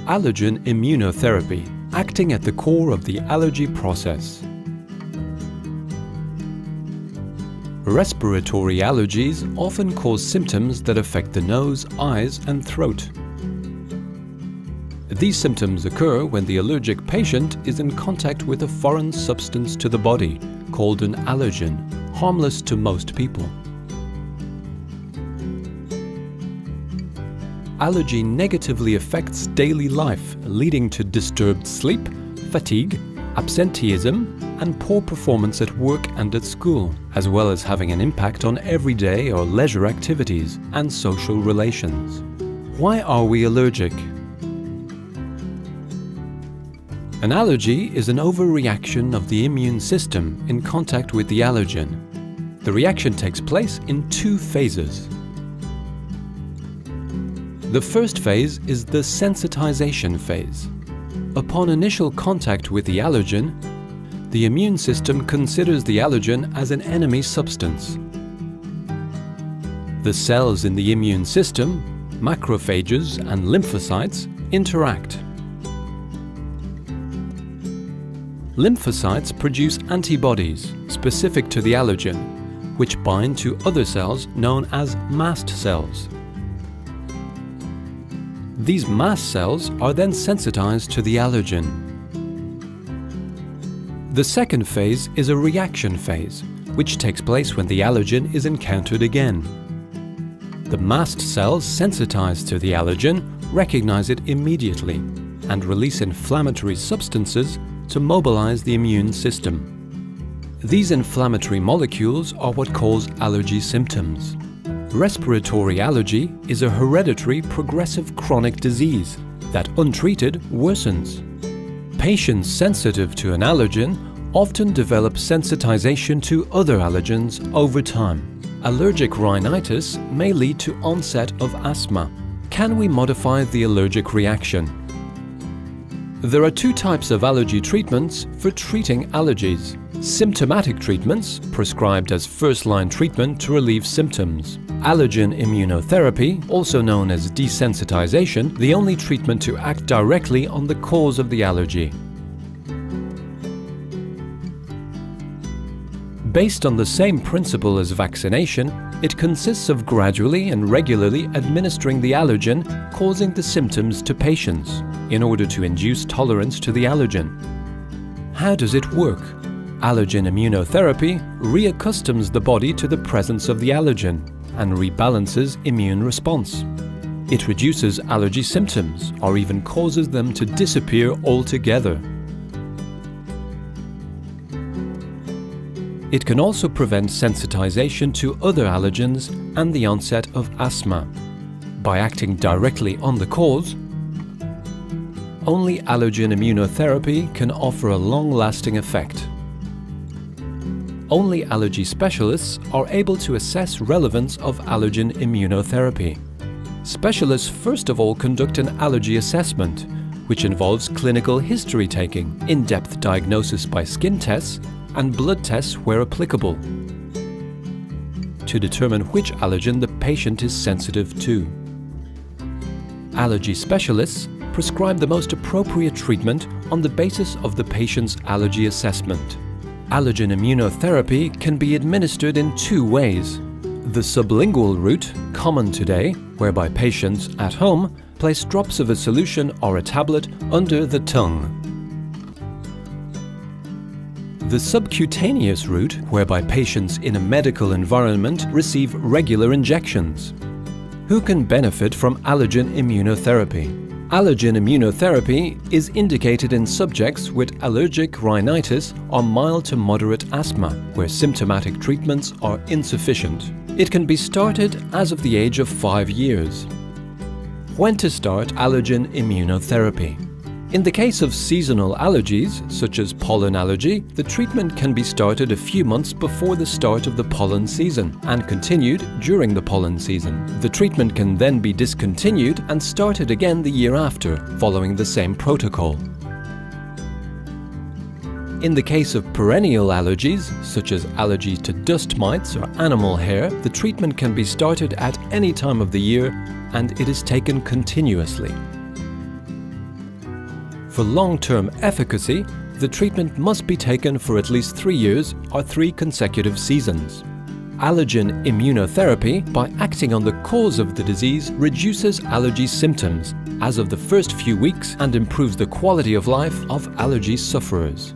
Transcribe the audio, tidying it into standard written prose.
Allergen immunotherapy, acting at the core of the allergy process. Respiratory allergies often cause symptoms that affect the nose, eyes, and throat. These symptoms occur when the allergic patient is in contact with a foreign substance to the body, called an allergen, harmless to most people. Allergy negatively affects daily life, leading to disturbed sleep, fatigue, absenteeism, and poor performance at work and at school, as well as having an impact on everyday or leisure activities and social relations. Why are we allergic? An allergy is an overreaction of the immune system in contact with the allergen. The reaction takes place in two phases. The first phase is the sensitization phase. Upon initial contact with the allergen, the immune system considers the allergen as an enemy substance. The cells in the immune system, macrophages and lymphocytes, interact. Lymphocytes produce antibodies specific to the allergen, which bind to other cells known as mast cells. These mast cells are then sensitized to the allergen. The second phase is a reaction phase, which takes place when the allergen is encountered again. The mast cells sensitized to the allergen recognize it immediately and release inflammatory substances to mobilize the immune system. These inflammatory molecules are what cause allergy symptoms. Respiratory allergy is a hereditary progressive chronic disease that, untreated, worsens. Patients sensitive to an allergen often develop sensitization to other allergens over time. Allergic rhinitis may lead to onset of asthma. Can we modify the allergic reaction? There are two types of allergy treatments for treating allergies. Symptomatic treatments, prescribed as first-line treatment to relieve symptoms. Allergen immunotherapy, also known as desensitization, the only treatment to act directly on the cause of the allergy. Based on the same principle as vaccination, it consists of gradually and regularly administering the allergen causing the symptoms to patients in order to induce tolerance to the allergen. How does it work? Allergen immunotherapy reaccustoms the body to the presence of the allergen and rebalances immune response. It reduces allergy symptoms or even causes them to disappear altogether. It can also prevent sensitization to other allergens and the onset of asthma. By acting directly on the cause, only allergen immunotherapy can offer a long-lasting effect. Only allergy specialists are able to assess relevance of allergen immunotherapy. Specialists first of all conduct an allergy assessment, which involves clinical history taking, in-depth diagnosis by skin tests, and blood tests where applicable, to determine which allergen the patient is sensitive to. Allergy specialists prescribe the most appropriate treatment on the basis of the patient's allergy assessment. Allergen immunotherapy can be administered in two ways. The sublingual route, common today, whereby patients at home place drops of a solution or a tablet under the tongue. The subcutaneous route, whereby patients in a medical environment receive regular injections. Who can benefit from allergen immunotherapy? Allergen immunotherapy is indicated in subjects with allergic rhinitis or mild to moderate asthma, where symptomatic treatments are insufficient. It can be started as of the age of 5 years. When to start allergen immunotherapy? In the case of seasonal allergies, such as pollen allergy, the treatment can be started a few months before the start of the pollen season and continued during the pollen season. The treatment can then be discontinued and started again the year after, following the same protocol. In the case of perennial allergies, such as allergies to dust mites or animal hair, the treatment can be started at any time of the year and it is taken continuously. For long-term efficacy, the treatment must be taken for at least 3 years or 3 consecutive seasons. Allergen immunotherapy, by acting on the cause of the disease, reduces allergy symptoms as of the first few weeks and improves the quality of life of allergy sufferers.